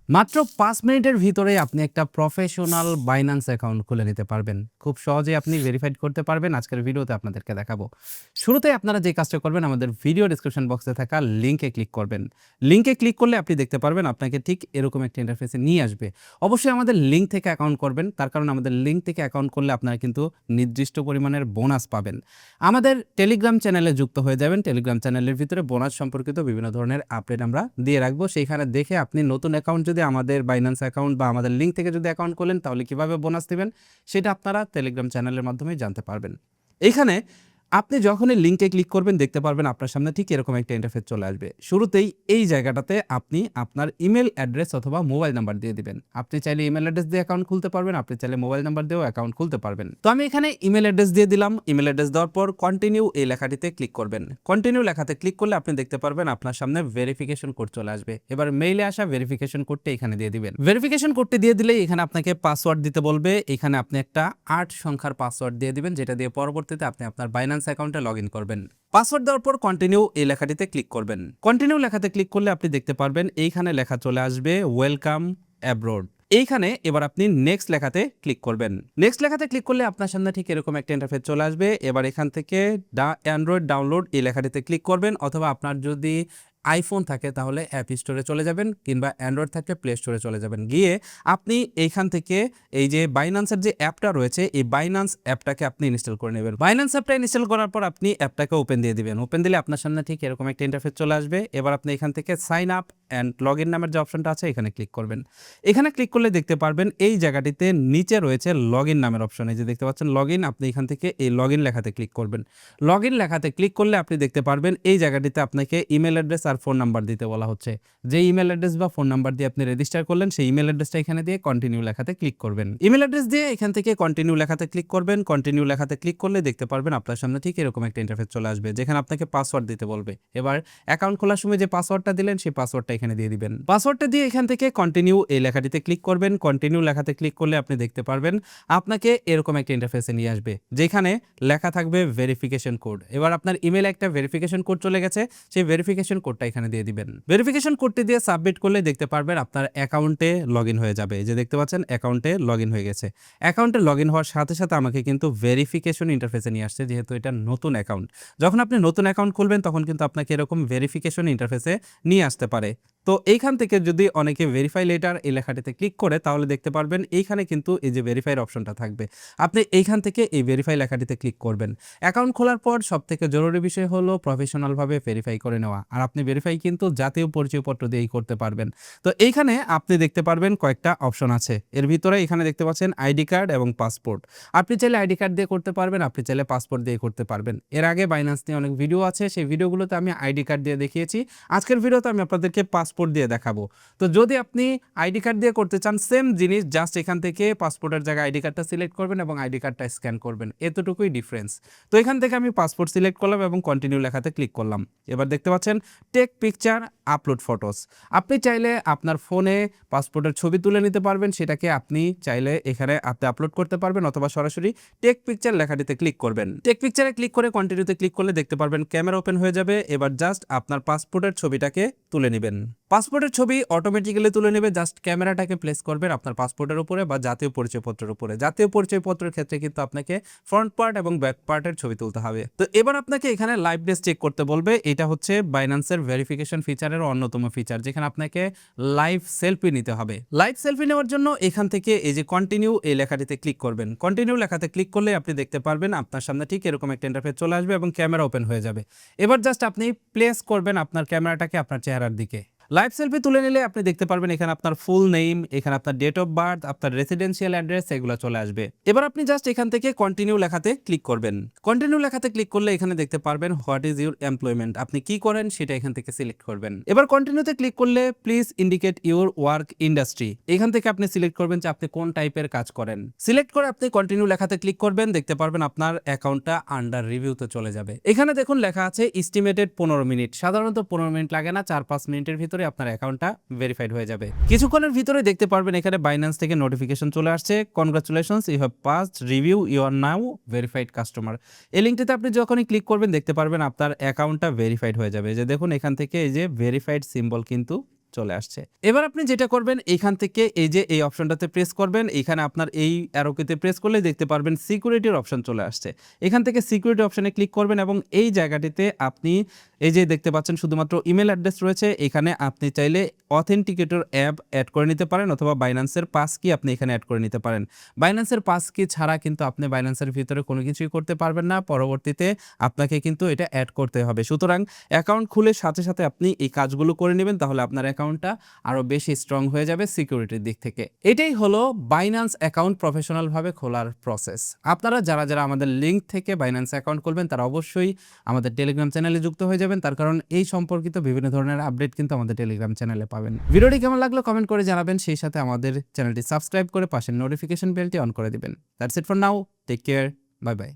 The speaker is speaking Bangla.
মাত্র ৫ মিনিটের ভিতরে আপনি একটা প্রফেশনাল বাইন্যান্স অ্যাকাউন্ট খুলে নিতে পারবেন। খুব সহজেই আপনি ভেরিফাইড করতে পারবেন। আজকের ভিডিওতে আপনাদেরকে দেখাবো। শুরুতেই আপনারা যে কাজটা করবেন আমাদের ভিডিও ডেসক্রিপশন বক্সে থাকা লিংকে ক্লিক করবেন। লিংকে ক্লিক করলে আপনি দেখতে পারবেন আপনাকে ঠিক এরকম একটা ইন্টারফেসে নিয়ে আসবে। অবশ্যই আমাদের লিংক থেকে অ্যাকাউন্ট করবেন। তার কারণ আমাদের লিংক থেকে অ্যাকাউন্ট করলে আপনারা কিন্তু নির্দিষ্ট পরিমাণের বোনাস পাবেন। আমাদের টেলিগ্রাম চ্যানেলে যুক্ত হয়ে যাবেন। টেলিগ্রাম চ্যানেলের ভিতরে বোনাস সম্পর্কিত বিভিন্ন ধরনের আপডেট আমরা দিয়ে রাখবো। সেইখানে দেখে আপনি নতুন অ্যাকাউন্ট যদি আমাদের বাইন্যান্স অ্যাকাউন্ট বা আমাদের লিংক থেকে যদি অ্যাকাউন্ট খোলেন তাহলে কিভাবে বোনাস দিবেন সেটা আপনারা টেলিগ্রাম চ্যানেলের মাধ্যমেই জানতে পারবেন। এইখানে আপনি যখনই লিংকে ক্লিক করবেন দেখতে পারবেন আপনার সামনে ঠিক এরকম একটা ইন্টারফেস চলে আসবে। শুরুতেই এই জায়গাটাতে আপনি আপনার ইমেল অ্যাড্রেস অথবা মোবাইল নাম্বার দিয়ে দিবেন। আপনি চাইলে ইমেল অ্যাড্রেস দিয়ে অ্যাকাউন্ট খুলতে পারবেন, আপনি চাইলে মোবাইল নাম্বার দিয়েও অ্যাকাউন্ট খুলতে পারবেন। তো আমি এখানে ইমেল অ্যাড্রেস দিয়ে দিলাম। ইমেল অ্যাড্রেস দেওয়ার পর কন্টিনিউ এই লেখাটিতে ক্লিক করবেন। কন্টিনিউ লেখাতে ক্লিক করলে আপনি দেখতে পারবেন আপনার সামনে ভেরিফিকেশন কোড চলে আসবে। এবার মেইলে আসা ভেরিফিকেশন কোডটা এখানে দিয়ে দিবেন। ভেরিফিকেশন কোডটি দিয়ে দিলেই এখানে আপনাকে পাসওয়ার্ড দিতে বলবে। এখানে আপনি একটা ৮ সংখ্যার পাসওয়ার্ড দিয়ে দিবেন, যেটা দিয়ে পরবর্তীতে আপনি আপনার বাইন্যান্স অ্যাকাউন্টে লগ ইন করবেন। পাসওয়ার্ড দেওয়ার পর কন্টিনিউ এই লেখাটিতে ক্লিক করবেন। কন্টিনিউ লেখাতে ক্লিক করলে আপনি দেখতে পারবেন এইখানে লেখা চলে আসবে ওয়েলকাম অ্যাব্রোড। এইখানে এবার আপনি নেক্সট লেখাতে ক্লিক করবেন। নেক্সট লেখাতে ক্লিক করলে আপনার সামনে ঠিক এরকম একটা ইন্টারফেস চলে আসবে। এবার এখান থেকে অ্যান্ড্রয়েড ডাউনলোড এই লেখাটিতে ক্লিক করবেন, অথবা আপনার যদি আইফোন থাকে তাহলে অ্যাপ স্টোরে চলে যাবেন, কিংবা অ্যান্ড্রয়েড থাকলে প্লে স্টোরে চলে যাবেন। গিয়ে আপনি এইখান থেকে এই যে বাইন্যান্সের যে অ্যাপটা রয়েছে এই বাইন্যান্স অ্যাপটাকে আপনি ইনস্টল করে নেবেন। বাইন্যান্স অ্যাপটা ইনস্টল করার পর আপনি অ্যাপটাকে ওপেন দিয়ে দিবেন। ওপেন দিলে আপনার সামনে ঠিক এরকম একটা ইন্টারফেস চলে আসবে। এবার আপনি এখান থেকে sign up and log in নামের যে অপশনটা আছে এখানে ক্লিক করবেন। এখানে ক্লিক করলে দেখতে পারবেন এই জায়গাটিতে নিচে রয়েছে লগ ইন নামের অপশন। এই যে দেখতে পাচ্ছেন লগ ইন, আপনি এখান থেকে এই লগ ইন লেখাতে ক্লিক করবেন। লগ ইন লেখাতে ক্লিক করলে আপনি দেখতে পারবেন এই জায়গাটিতে আপনাকে ইমেল অ্যাড্রেস আর ফোন নাম্বার দিতে বলা হচ্ছে। যে ইমেল অ্যাড্রেস বা ফোন নাম্বার দিয়ে আপনি রেজিস্টার করলেন সেই ইমেল অ্যাড্রেসটা এখানে দিয়ে কন্টিনিউ লেখাতে ক্লিক করবেন। ইমেল অ্যাড্রেস দিয়ে এখান থেকে কন্টিনিউ লেখাতে ক্লিক করবেন। কন্টিনিউ লেখাতে ক্লিক করলে দেখতে পারবেন আপনার সামনে ঠিক এরকম একটা ইন্টারফেস চলে আসবে, যেখানে আপনাকে পাসওয়ার্ড দিতে বলবে। এবার অ্যাকাউন্ট খোলার সময় যে পাসওয়ার্ডটা দিলেন সেই পাসওয়ার্ডটা এখানে দিয়ে দিবেন। পাসওয়ার্ডটা দিয়ে এখান থেকে কন্টিনিউ এই লেখাটিতে ক্লিক করবেন। কন্টিনিউ লেখাতে ক্লিক করলে আপনি দেখতে পারবেন আপনাকে এরকম একটা ইন্টারফেসে নিয়ে আসবে, যেখানে লেখা থাকবে ভেরিফিকেশন কোড। এবার আপনার ইমেলে একটা ভেরিফিকেশন কোড চলে গেছে, সেই ভেরিফিকেশন কোডটা এখানে দিয়ে দিবেন। ভেরিফিকেশন কোডটি দিয়ে সাবমিট করলে দেখতে পারবেন আপনার অ্যাকাউন্টে লগ ইন হয়ে যাবে। এই যে দেখতে পাচ্ছেন অ্যাকাউন্টে লগ ইন হয়ে গেছে। অ্যাকাউন্টে লগ ইন হওয়ার সাথে সাথে আমাকে কিন্তু ভেরিফিকেশন ইন্টারফেসে নিয়ে আসছে, যেহেতু এটা নতুন অ্যাকাউন্ট। যখন আপনি নতুন অ্যাকাউন্ট খুলবেন তখন কিন্তু আপনাকে এরকম ভেরিফিকেশন ইন্টারফেসে নিয়ে আসতে পারে। তো এইখান থেকে যদি অনেকে ভেরিফাই লেটার এই লেখাটিতে ক্লিক করে তাহলে দেখতে পারবেন এইখানে কিন্তু এই যে ভেরিফাইয়ের অপশনটা থাকবে। আপনি এইখান থেকে এই ভেরিফাই লেখাটিতে ক্লিক করবেন। অ্যাকাউন্ট খোলার পর সবথেকে জরুরি বিষয় হলো প্রফেশনালভাবে ভেরিফাই করে নেওয়া। আর আপনি ভেরিফাই কিন্তু জাতীয় পরিচয়পত্র দিয়েই করতে পারবেন। তো এইখানে আপনি দেখতে পারবেন কয়েকটা অপশন আছে। এর ভিতরে এখানে দেখতে পাচ্ছেন আইডি কার্ড এবং পাসপোর্ট। আপনি চাইলে আইডি কার্ড দিয়ে করতে পারবেন, আপনি চাইলে পাসপোর্ট দিয়ে করতে পারবেন। এর আগে বাইন্যান্স নিয়ে অনেক ভিডিও আছে, সেই ভিডিওগুলোতে আমি আইডি কার্ড দিয়ে দেখিয়েছি। আজকের ভিডিওতে আমি আপনাদেরকে পাসপোর্ট দিয়ে দেখাবো। তো যদি আপনি আইডি কার্ড দিয়ে করতে চান সেম জিনিস, জাস্ট এখান থেকে পাসপোর্টের জায়গায় আইডি কার্ডটা সিলেক্ট করবেন এবং আইডি কার্ডটা স্ক্যান করবেন, এতটুকুই ডিফারেন্স। তো এখান থেকে আমি পাসপোর্ট সিলেক্ট করলাম এবং কন্টিনিউ লেখাতে ক্লিক করলাম। এবার দেখতে পাচ্ছেন টেক পিকচার আপলোড ফটোস। আপনি চাইলে আপনার ফোনে পাসপোর্টের ছবি তুলে নিতে পারবেন, সেটাকে আপনি চাইলে এখানে আপনি আপলোড করতে পারবেন, অথবা সরাসরি টেক পিকচার লেখাটিতে ক্লিক করবেন। টেক পিকচারে ক্লিক করে কন্টিনিউতে ক্লিক করলে দেখতে পারবেন ক্যামেরা ওপেন হয়ে যাবে। এবার জাস্ট আপনার পাসপোর্টের ছবিটাকে তুলে নেবেন। পাসপোর্টের ছবি অটোমেটিক্যালি তুলে নেবে, জাস্ট ক্যামেরাটাকে প্লেস করবেন আপনার পাসপোর্টের উপরে বা জাতীয় পরিচয়পত্রের উপরে। জাতীয় পরিচয়পত্রের ক্ষেত্রে কিন্তু আপনাকে ফ্রন্ট পার্ট এবং ব্যাক পার্টের ছবি তুলতে হবে। তো এবার আপনাকে এখানে লাইভ ডেস চেক করতে বলবে। এটা হচ্ছে বাইন্যান্সের ভেরিফিকেশন ফিচারের অন্যতম ফিচার, যেখানে আপনাকে লাইভ সেলফি নিতে হবে। লাইভ সেলফি নেওয়ার জন্য এখান থেকে এই যে কন্টিনিউ এই লেখাটিতে ক্লিক করবেন। কন্টিনিউ লেখাতে ক্লিক করলে আপনি দেখতে পারবেন আপনার সামনে ঠিক এরকম একটা ইন্টারফেস চলে আসবে এবং ক্যামেরা ওপেন হয়ে যাবে। এবার জাস্ট আপনি প্লেস করবেন আপনার ক্যামেরাটাকে আপনার চেহারার দিকে। লাইভ সেলফি তুলে নিলে আপনি দেখতে পারবেন এখানে আপনার ফুল নেম, এখানে আপনার ডেট অফ বার্থ, আপনার রেসিডেন্সিয়াল অ্যাড্রেস, এগুলো চলে আসবে। এবার আপনি জাস্ট এখান থেকে কন্টিনিউ লেখাতে ক্লিক করবেন। কন্টিনিউ লেখাতে ক্লিক করলে এখানে দেখতে পারবেন হোয়াট ইজ ইউর এমপ্লয়মেন্ট, আপনি কি করেন সেটা এখান থেকে সিলেক্ট করবেন। এবার কন্টিনিউতে ক্লিক করলে please indicate your work industry, এখান থেকে আপনি সিলেক্ট করবেন যে আপনি কোন টাইপের কাজ করেন। সিলেক্ট করে আপনি কন্টিনিউ লেখাতে ক্লিক করবেন। দেখতে পারবেন আপনার অ্যাকাউন্টটা আন্ডার রিভিউতে চলে যাবে। এখানে দেখুন লেখা আছে এস্টিমেটেড 15 মিনিট। সাধারণত 15 মিনিট লাগে না, 4-5 মিনিটের ভিতরে আপনার অ্যাকাউন্টটা ভেরিফাইড হয়ে যাবে। কিছুক্ষণের ভিতরে দেখতে পারবেন এখানে বাইন্যান্স থেকে নোটিফিকেশন চলে আসছে, congratulations you have passed review, you are now verified customer. এই লিঙ্কটিতে আপনি যখনই ক্লিক করবেন দেখতে পারবেন আপনার অ্যাকাউন্টটা ভেরিফাইড হয়ে যাবে। যে দেখুন এখান থেকে এই যে ভেরিফাইড সিম্বল কিন্তু চলে আসছে। এবার আপনি যেটা করবেন এখান থেকে এই যে এই অপশনটাতে প্রেস করবেন, এখানে আপনার এই অ্যারোকিতে প্রেস করলেই দেখতে পারবেন সিকিউরিটির অপশন চলে আসছে। এখান থেকে সিকিউরিটি অপশনে ক্লিক করবেন এবং এই জায়গাটিতে আপনি এই যে দেখতে পাচ্ছেন শুধুমাত্র ইমেল অ্যাড্রেস রয়েছে। এখানে আপনি চাইলে অথেন্টিকেটর অ্যাপ অ্যাড করে নিতে পারেন অথবা বাইন্যান্সের পাস কি আপনি এখানে অ্যাড করে নিতে পারেন। বাইন্যান্সের পাস কি ছাড়া কিন্তু আপনি বাইন্যান্সের ভিতরে কোনো কিছুই করতে পারবেন না। পরবর্তীতে আপনাকে কিন্তু এটা অ্যাড করতে হবে। সুতরাং অ্যাকাউন্ট খুলে সাথে, সাথে আপনি এই কাজগুলো করে নিবেন, তাহলে আপনার অ্যাকাউন্টটা আরো বেশি স্ট্রং হয়ে যাবে সিকিউরিটির দিক থেকে। এটাই হলো বাইন্যান্স অ্যাকাউন্ট প্রফেশনাল ভাবে খোলার প্রসেস। আপনারা যারা আমাদের লিংক থেকে বাইন্যান্স অ্যাকাউন্ট খুলবেন তারা অবশ্যই আমাদের টেলিগ্রাম চ্যানেলে যুক্ত হয়ে যাবেন, তার কারণ এই সম্পর্কিত বিভিন্ন ধরনের আপডেট কিন্তু আমাদের টেলিগ্রাম চ্যানেলে পাবেন। ভিডিওটি কেমন লাগলো কমেন্ট করে জানাবেন, সেই সাথে আমাদের চ্যানেলটি সাবস্ক্রাইব করে পাশের নোটিফিকেশন বেলটি অন করে দিবেন। That's it for now, take care, bye by.